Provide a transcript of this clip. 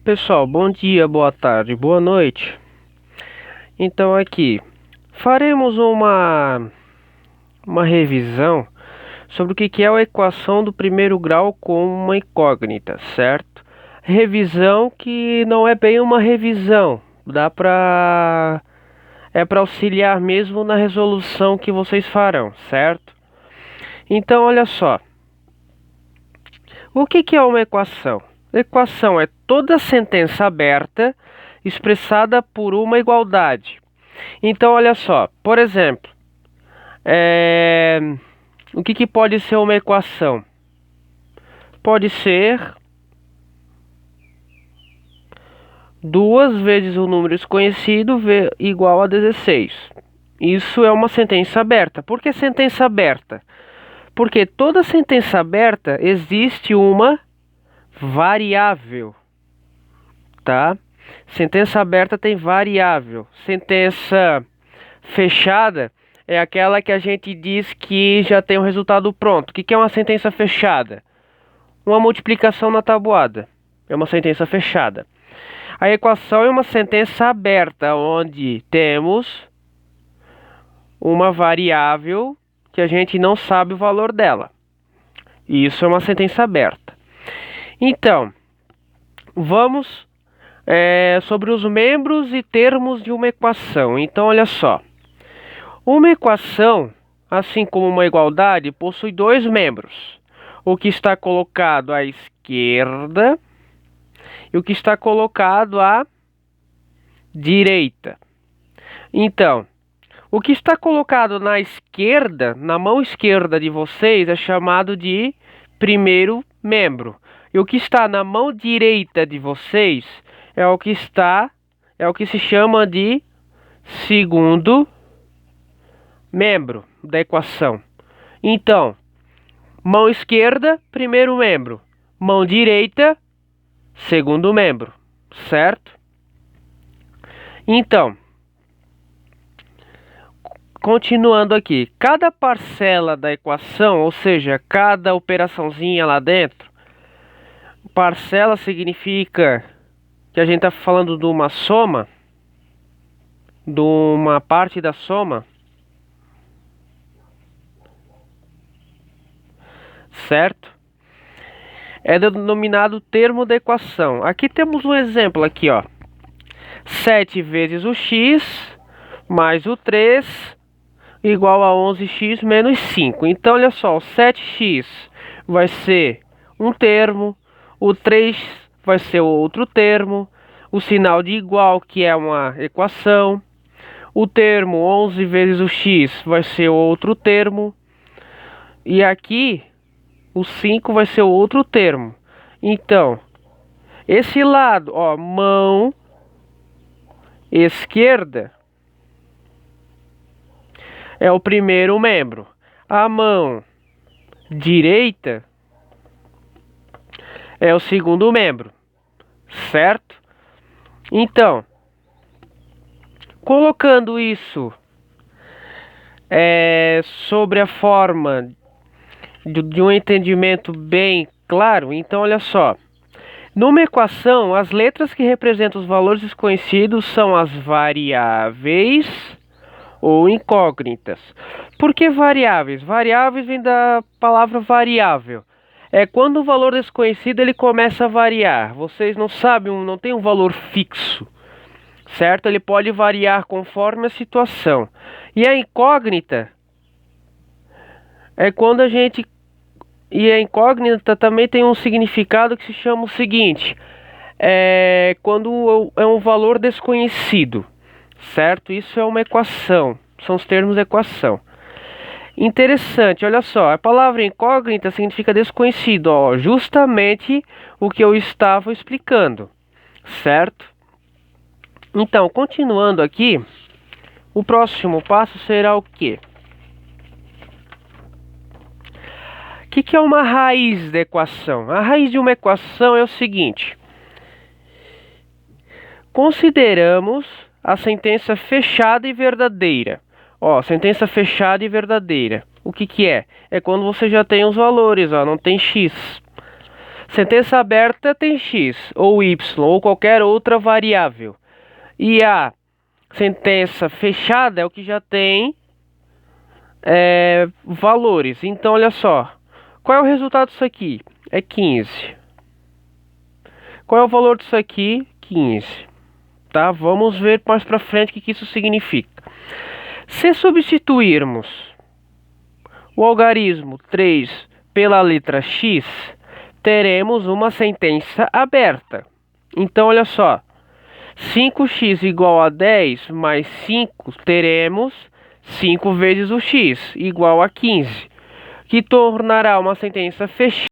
Pessoal, bom dia, boa tarde, boa noite. Então aqui faremos uma revisão sobre o que é a equação do primeiro grau com uma incógnita, certo? Revisão que não é bem uma revisão, para auxiliar mesmo na resolução que vocês farão, certo? Então olha só, o que é uma equação? Equação é toda sentença aberta expressada por uma igualdade. Então, olha só, por exemplo, o que pode ser uma equação? Pode ser 2 vezes o número desconhecido igual a 16. Isso é uma sentença aberta. Por que sentença aberta? Porque toda sentença aberta existe uma variável, tá? Sentença aberta tem variável. Sentença fechada é aquela que a gente diz que já tem o resultado pronto. O que é uma sentença fechada? Uma multiplicação na tabuada. É uma sentença fechada. A equação é uma sentença aberta, onde temos uma variável que a gente não sabe o valor dela. Isso é uma sentença aberta. Então, vamos sobre os membros e termos de uma equação. Então, olha só. Uma equação, assim como uma igualdade, possui dois membros. O que está colocado à esquerda e o que está colocado à direita. Então, o que está colocado na esquerda, na mão esquerda de vocês, é chamado de primeiro membro. E o que está na mão direita de vocês é o que se chama de segundo membro da equação. Então, mão esquerda, primeiro membro. Mão direita, segundo membro, certo? Então, continuando aqui, cada parcela da equação, ou seja, cada operaçãozinha lá dentro, parcela significa que a gente está falando de uma soma, de uma parte da soma, certo? É denominado termo da equação. Aqui temos um exemplo aqui, ó. 7 vezes o x mais o 3 igual a 11x menos 5. Então, olha só, o 7x vai ser um termo, o 3 vai ser outro termo, o sinal de igual, que é uma equação, o termo 11 vezes o x vai ser outro termo, e aqui o 5 vai ser outro termo. Então, esse lado, ó, mão esquerda é o primeiro membro. A mão direita é o segundo membro, certo? Então, colocando isso sobre a forma de um entendimento bem claro, então olha só. Numa equação, as letras que representam os valores desconhecidos são as variáveis ou incógnitas. Por que variáveis? Variáveis vem da palavra variável. É quando o valor desconhecido ele começa a variar. Vocês não sabem, não tem um valor fixo, certo? Ele pode variar conforme a situação. E a incógnita é quando a gente... E a incógnita também tem um significado que se chama o seguinte: quando é um valor desconhecido, certo? Isso é uma equação, são os termos da equação. Interessante, olha só, a palavra incógnita significa desconhecido, ó, justamente o que eu estava explicando, certo? Então, continuando aqui, o próximo passo será o quê? O que é uma raiz da equação? A raiz de uma equação é o seguinte: consideramos a sentença fechada e verdadeira. Ó, sentença fechada e verdadeira. O que é? É quando você já tem os valores, ó, não tem x. Sentença aberta tem x, ou y, ou qualquer outra variável. E a sentença fechada é o que já tem valores. Então, olha só. Qual é o resultado disso aqui? É 15. Qual é o valor disso aqui? 15. Tá? Vamos ver mais pra frente o que isso significa. Se substituirmos o algarismo 3 pela letra x, teremos uma sentença aberta. Então, olha só. 5x igual a 10 mais 5, teremos 5 vezes o x, igual a 15, que tornará uma sentença fechada.